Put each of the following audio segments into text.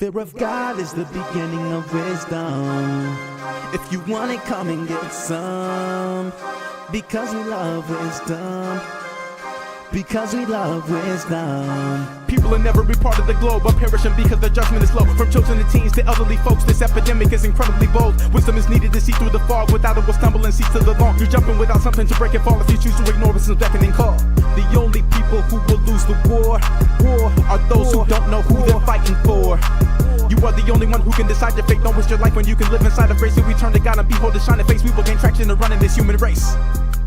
Fear of God is the beginning of wisdom. If you want it, come and get some. Because we love wisdom. Because we love wisdom. People in every part of the globe are perishing because their judgment is low. From children to teens to elderly folks, this epidemic is incredibly bold. Wisdom is needed to see through the fog. Without it, we'll stumble and cease to the law. You're jumping without something to break and fall if you choose to ignore wisdom's beckoning call. The only people who will lose the war are those who don't know who they're fighting for. You are the only one who can decide your fate. Don't waste your life when you can live inside of grace. If we turn to God and behold His shining face, we will gain traction to run in this human race.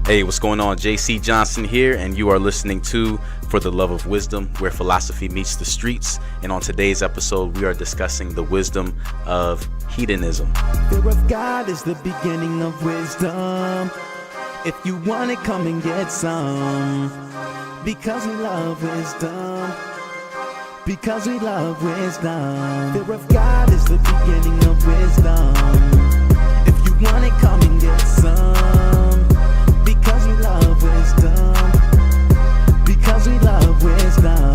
Hey, what's going on? JC Johnson here, and you are listening to For the Love of Wisdom, where philosophy meets the streets. And on today's episode, we are discussing the wisdom of hedonism. Fear of God is the beginning of wisdom. If you want it, come and get some. Because we love wisdom. Because we love wisdom. Fear of God is the beginning of wisdom. If you want it, come and get some. Because we love wisdom. Because we love wisdom.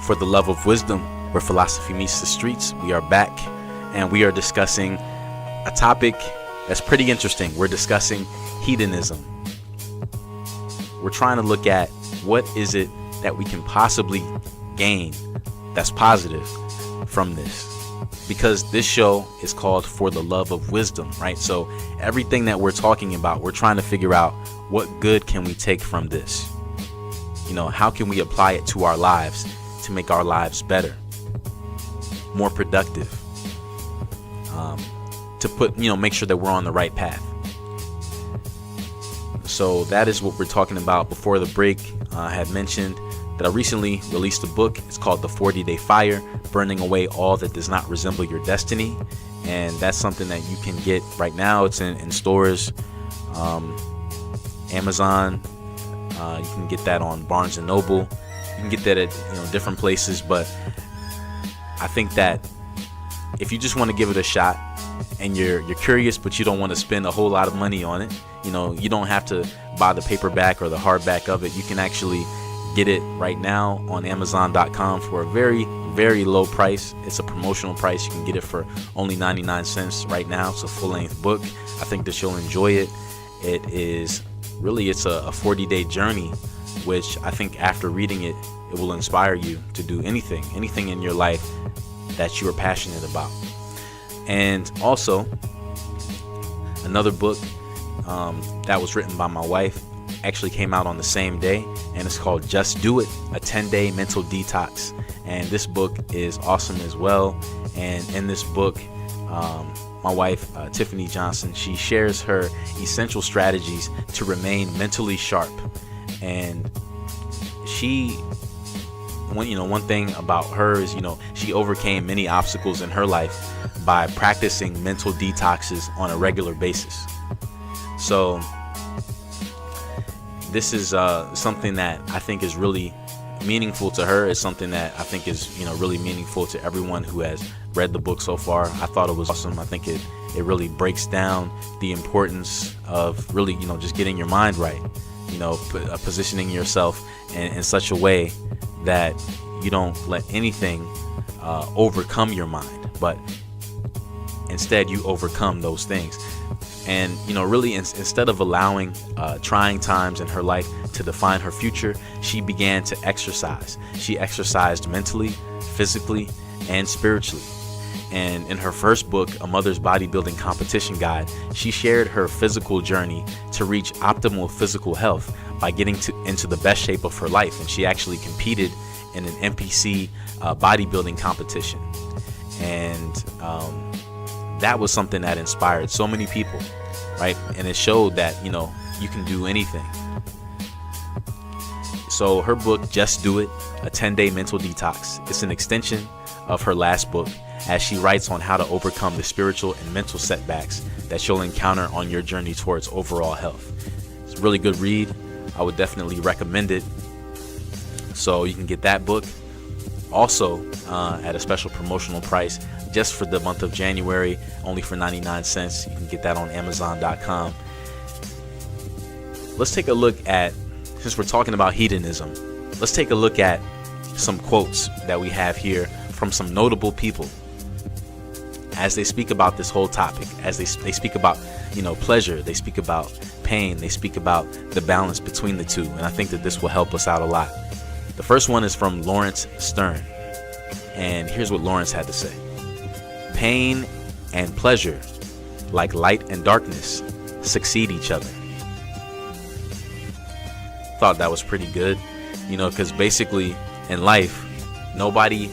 For the Love of Wisdom, where philosophy meets the streets, we are back, and we are discussing a topic that's pretty interesting. We're discussing hedonism. We're trying to look at what is it that we can possibly gain that's positive from this. Because this show is called For the Love of Wisdom, right? So everything that we're talking about, we're trying to figure out what good can we take from this? You know, how can we apply it to our lives to make our lives better, more productive, to make sure that we're on the right path. So that is what we're talking about. Before the break, I had mentioned that I recently released a book. It's called The 40-Day Fire, Burning Away All That Does Not Resemble Your Destiny. And that's something that you can get right now. It's in stores, Amazon. You can get that on Barnes & Noble. You can get that at different places. But I think that if you just want to give it a shot and you're curious, but you don't want to spend a whole lot of money on it, you don't have to buy the paperback or the hardback of it. You can actually get it right now on Amazon.com for a very, very low price. It's a promotional price. You can get it for only 99 cents right now. It's a full-length book. I think that you'll enjoy it. It's a 40-day journey, which I think after reading it, it will inspire you to do anything in your life that you are passionate about. And also, another book that was written by my wife actually came out on the same day, and it's called Just Do It, a 10-day mental detox. And this book is awesome as well. And in this book, my wife, Tiffany Johnson, she shares her essential strategies to remain mentally sharp. And one thing about her is, she overcame many obstacles in her life by practicing mental detoxes on a regular basis. So this is something that I think is really meaningful to her. It's something that I think is really meaningful to everyone who has read the book so far. I thought it was awesome. I think it really breaks down the importance of really just getting your mind right, positioning yourself in such a way that you don't let anything overcome your mind, but instead you overcome those things. And really instead of allowing trying times in her life to define her future, she began to exercise. She exercised mentally, physically, and spiritually. And in her first book, A Mother's Bodybuilding Competition Guide, she shared her physical journey to reach optimal physical health by getting into the best shape of her life. And she actually competed in an NPC bodybuilding competition. And that was something that inspired so many people, right? And it showed that, you can do anything. So her book, Just Do It, a 10-day mental detox, it's an extension of her last book, as she writes on how to overcome the spiritual and mental setbacks that you'll encounter on your journey towards overall health. It's a really good read. I would definitely recommend it. So you can get that book also at a special promotional price just for the month of January, only for 99 cents. You can get that on Amazon.com. Let's take a look at, since we're talking about hedonism, let's take a look at some quotes that we have here from some notable people as they speak about this whole topic, as they speak about, pleasure, they speak about pain, they speak about the balance between the two. And I think that this will help us out a lot. The first one is from Lawrence Stern. And here's what Lawrence had to say. Pain and pleasure, like light and darkness, succeed each other. Thought that was pretty good, because basically in life, nobody's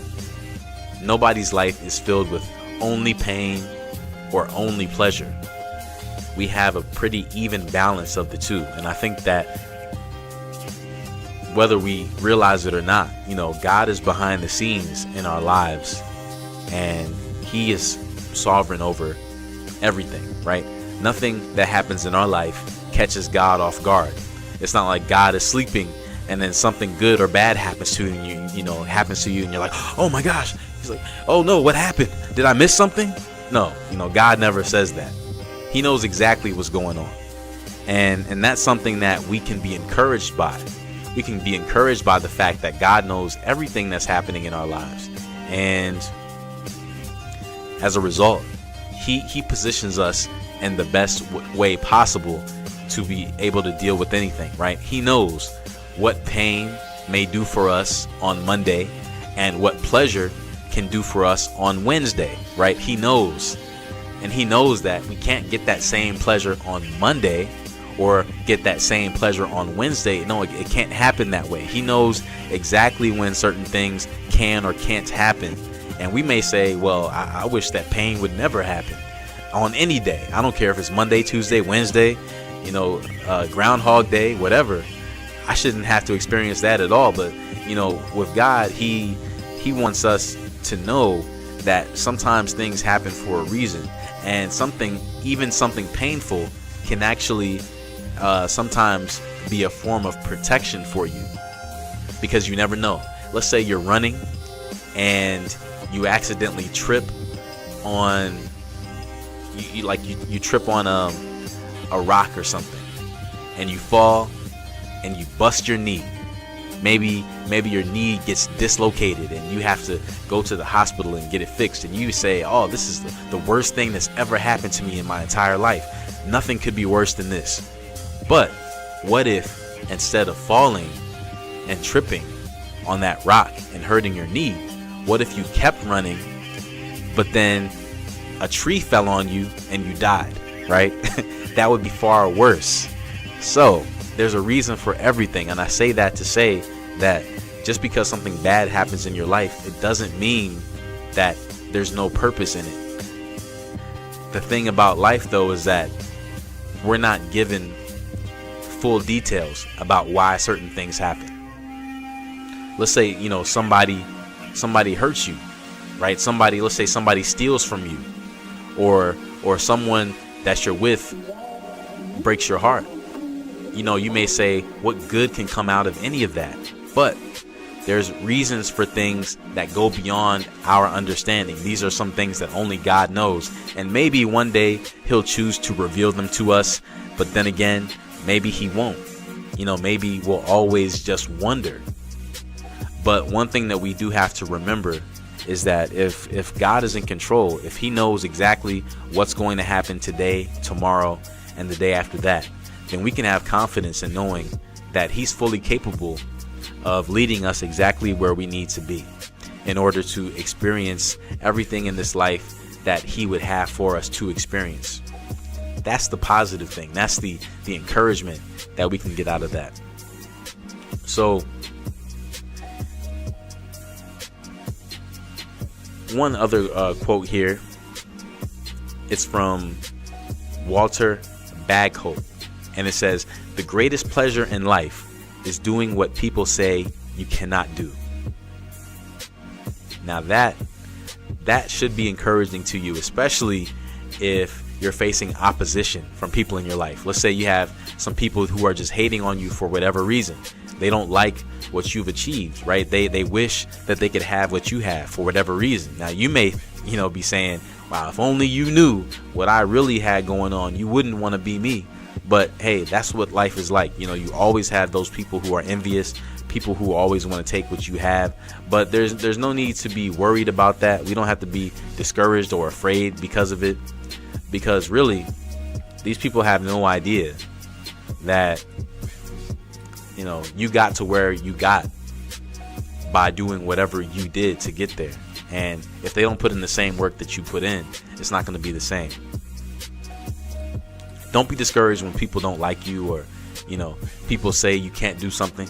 life is filled with only pain or only pleasure. We have a pretty even balance of the two. And I think that whether we realize it or not, God is behind the scenes in our lives, and he is sovereign over everything, right? Nothing that happens in our life catches God off guard. It's not like God is sleeping and then something good or bad happens to you, and you're like, oh my gosh. He's like, oh no, what happened? Did I miss something? No, God never says that. He knows exactly what's going on. And that's something that we can be encouraged by. We can be encouraged by the fact that God knows everything that's happening in our lives. And as a result, he positions us in the best way possible to be able to deal with anything, right? He knows what pain may do for us on Monday and what pleasure can do for us on Wednesday, right? He knows. And he knows that we can't get that same pleasure on Monday or get that same pleasure on Wednesday. No, it can't happen that way. He knows exactly when certain things can or can't happen. And we may say, well, I wish that pain would never happen on any day. I don't care if it's Monday, Tuesday, Wednesday, Groundhog Day, whatever. I shouldn't have to experience that at all. But, with God, he wants us to know that sometimes things happen for a reason. And something painful can actually sometimes be a form of protection for you, because you never know. Let's say you're running and you accidentally trip on you trip on a rock or something, and you fall and you bust your knee. Maybe your knee gets dislocated and you have to go to the hospital and get it fixed, and you say, oh, this is the worst thing that's ever happened to me in my entire life. Nothing could be worse than this. But what if instead of falling and tripping on that rock and hurting your knee, what if you kept running, but then a tree fell on you and you died, right? That would be far worse. So there's a reason for everything. And I say that to say that just because something bad happens in your life, it doesn't mean that there's no purpose in it. The thing about life, though, is that we're not given full details about why certain things happen. Let's say, somebody hurts you, right? Let's say somebody steals from you, or someone that you're with breaks your heart. You may say, what good can come out of any of that? But there's reasons for things that go beyond our understanding. These are some things that only God knows. And maybe one day he'll choose to reveal them to us. But then again, maybe he won't. Maybe we'll always just wonder. But one thing that we do have to remember is that if God is in control, if he knows exactly what's going to happen today, tomorrow, and the day after that, then we can have confidence in knowing that he's fully capable of leading us exactly where we need to be in order to experience everything in this life that he would have for us to experience. That's the positive thing. That's the encouragement that we can get out of that. So one other quote here. It's from Walter Bagholt. And it says, the greatest pleasure in life is doing what people say you cannot do. Now that should be encouraging to you, especially if you're facing opposition from people in your life. Let's say you have some people who are just hating on you for whatever reason. They don't like what you've achieved, right? They wish that they could have what you have for whatever reason. Now you may, be saying, wow, if only you knew what I really had going on, you wouldn't want to be me. But hey, that's what life is like. You always have those people who are envious, people who always want to take what you have. But there's no need to be worried about that. We don't have to be discouraged or afraid because of it, because really these people have no idea that you got to where you got by doing whatever you did to get there. And if they don't put in the same work that you put in, it's not going to be the same. Don't be discouraged when people don't like you, or people say you can't do something,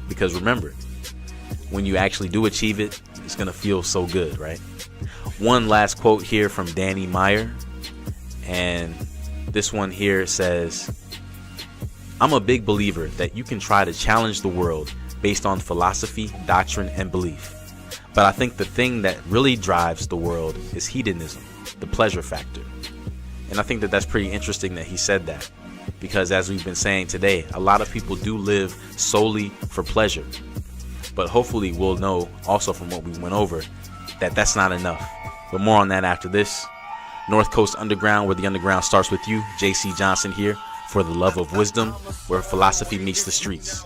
because remember, when you actually do achieve it, it's going to feel so good, right? One last quote here from Danny Meyer, and this one here says, "I'm a big believer that you can try to challenge the world based on philosophy, doctrine, and belief. But I think the thing that really drives the world is hedonism, the pleasure factor." And I think that that's pretty interesting that he said that, because as we've been saying today, a lot of people do live solely for pleasure. But hopefully we'll know also from what we went over that that's not enough. But more on that after this. North Coast Underground, where the underground starts with you. JC Johnson here for the love of wisdom, where philosophy meets the streets.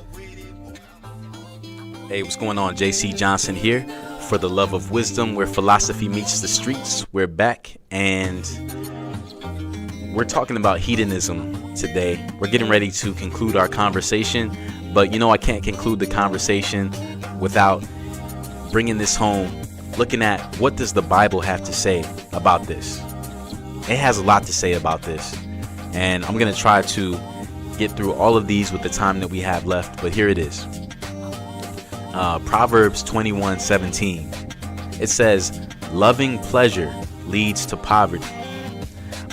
Hey, what's going on? JC Johnson here for the love of wisdom, where philosophy meets the streets. We're back, and we're talking about hedonism today. We're getting ready to conclude our conversation, but I can't conclude the conversation without bringing this home, looking at what does the Bible have to say about this. It has a lot to say about this, and I'm going to try to get through all of these with the time that we have left, but here it is. Proverbs 21:17. It says, "Loving pleasure leads to poverty.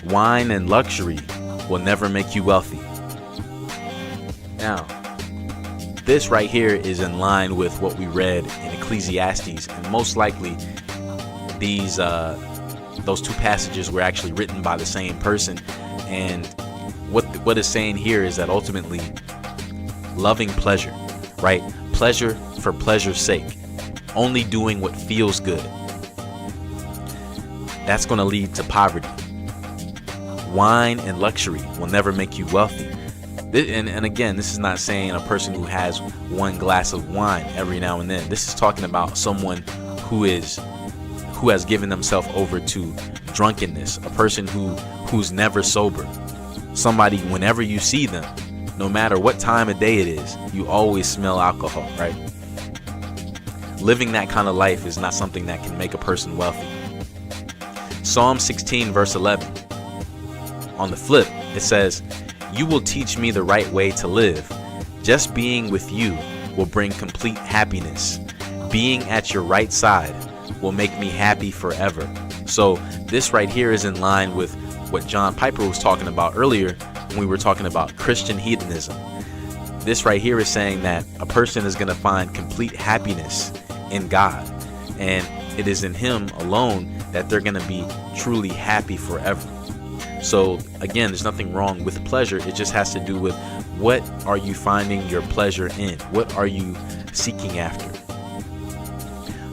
Wine and luxury will never make you wealthy." Now, this right here is in line with what we read in Ecclesiastes, and most likely those two passages were actually written by the same person. And what is saying here is that ultimately loving pleasure, right? Pleasure for pleasure's sake, only doing what feels good, that's going to lead to poverty. Wine and luxury will never make you wealthy. And again, this is not saying a person who has one glass of wine every now and then. This is talking about someone who has given themselves over to drunkenness, a person who's never sober. Somebody, whenever you see them, no matter what time of day it is, you always smell alcohol, right? Living that kind of life is not something that can make a person wealthy. Psalm 16 verse 11. On the flip, it says, "You will teach me the right way to live. Just being with you will bring complete happiness. Being at your right side will make me happy forever." So this right here is in line with what John Piper was talking about earlier when we were talking about Christian hedonism. This right here is saying that a person is going to find complete happiness in God, and it is in Him alone that they're going to be truly happy forever. So again, there's nothing wrong with pleasure. It just has to do with what are you finding your pleasure in? What are you seeking after?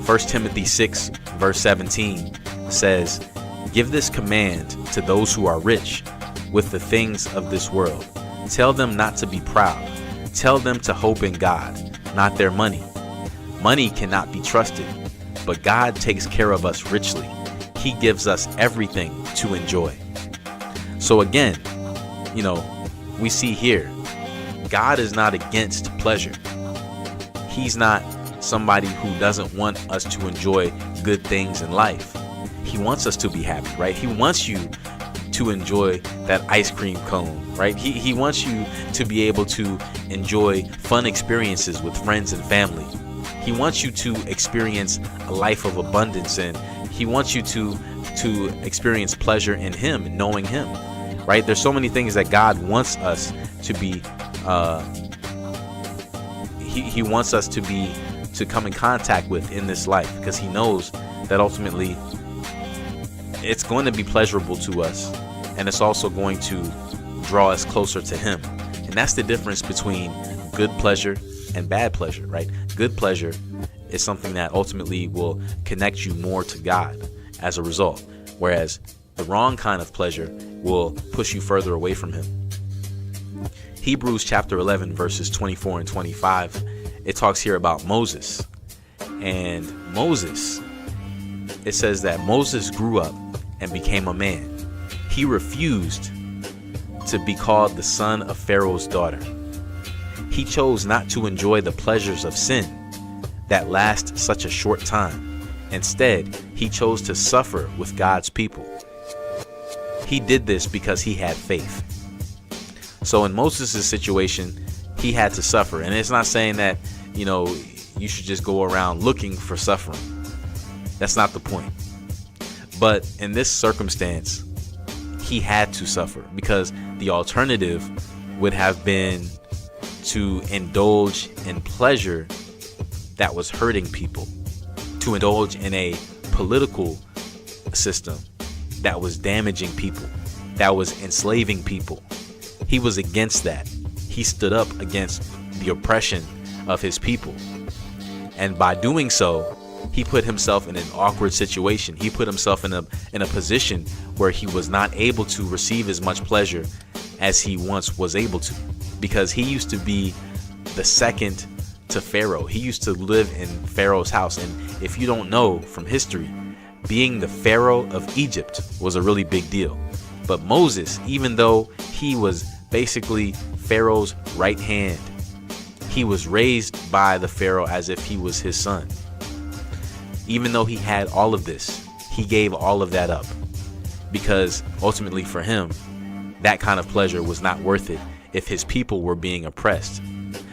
1 Timothy 6 verse 17 says, "Give this command to those who are rich with the things of this world. Tell them not to be proud. Tell them to hope in God, not their money. Money cannot be trusted, but God takes care of us richly. He gives us everything to enjoy." So again, we see here, God is not against pleasure. He's not somebody who doesn't want us to enjoy good things in life. He wants us to be happy, right? He wants you to enjoy that ice cream cone, right? He wants you to be able to enjoy fun experiences with friends and family. He wants you to experience a life of abundance, and He wants you to experience pleasure in Him, knowing Him, right? There's so many things that God wants us to be. He wants us to come in contact with in this life, because He knows that ultimately it's going to be pleasurable to us, and it's also going to draw us closer to Him. And that's the difference between good pleasure and bad pleasure, right? Good pleasure is something that ultimately will connect you more to God as a result, whereas the wrong kind of pleasure will push you further away from Him. Hebrews chapter 11 verses 24 and 25, it talks here about Moses. And Moses, it says that Moses grew up and became a man. He refused to be called the son of Pharaoh's daughter. He chose not to enjoy the pleasures of sin that last such a short time. Instead, he chose to suffer with God's people. He did this because he had faith. So in Moses' situation, he had to suffer. And it's not saying that, you should just go around looking for suffering. That's not the point. But in this circumstance, he had to suffer because the alternative would have been to indulge in pleasure that was hurting people, to indulge in a political system that was damaging people, that was enslaving people. He was against that. He stood up against the oppression of his people. And by doing so, he put himself in an awkward situation. He put himself in a position where he was not able to receive as much pleasure as he once was able to, because he used to be the second to Pharaoh. He used to live in Pharaoh's house. And if you don't know from history, being the Pharaoh of Egypt was a really big deal. But Moses, even though he was basically Pharaoh's right hand, he was raised by the Pharaoh as if he was his son. Even though he had all of this, he gave all of that up because ultimately for him, that kind of pleasure was not worth it if his people were being oppressed.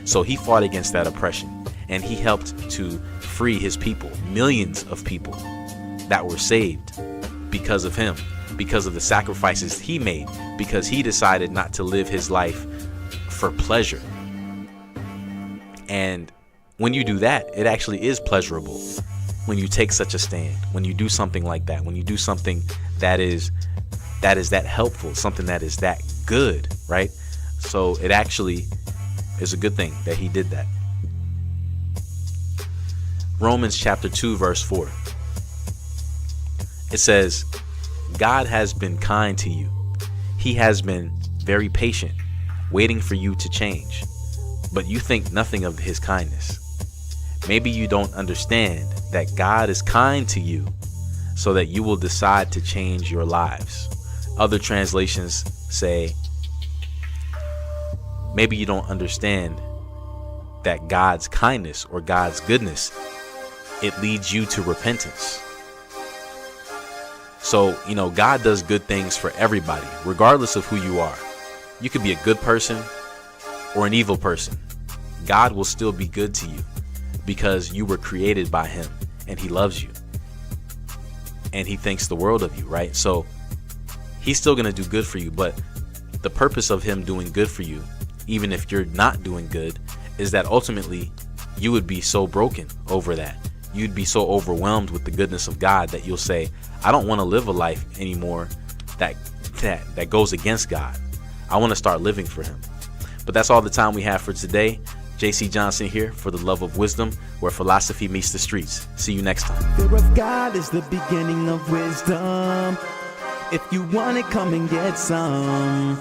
So he fought against that oppression and he helped to free his people, millions of people that were saved because of him, because of the sacrifices he made, because he decided not to live his life for pleasure. And when you do that, it actually is pleasurable. When you take such a stand, when you do something like that, when you do something that is that helpful, something that is that good, right? So it actually is a good thing that he did that. Romans chapter 2, verse 4. It says, God has been kind to you. He has been very patient, waiting for you to change. But you think nothing of his kindness. Maybe you don't understand that God is kind to you so that you will decide to change your lives. Other translations say, maybe you don't understand that God's kindness or God's goodness, it leads you to repentance. So, God does good things for everybody, regardless of who you are. You could be a good person or an evil person. God will still be good to you because you were created by him and he loves you and he thinks the world of you, right? So he's still going to do good for you. But the purpose of him doing good for you, even if you're not doing good, is that ultimately you would be so broken over that. You'd be so overwhelmed with the goodness of God that you'll say, I don't want to live a life anymore that goes against God. I want to start living for him. But that's all the time we have for today. JC Johnson here for The Love of Wisdom, where philosophy meets the streets. See you next time. Fear of God is the beginning of wisdom. If you want it, come and get some.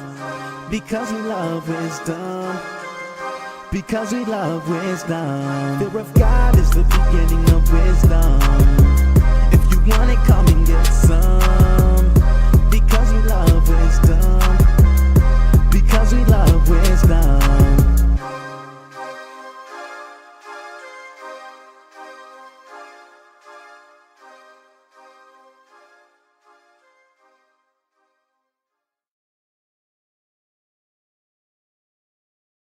Because we love wisdom. Because we love wisdom. Fear of God is the beginning of wisdom. If you want it, come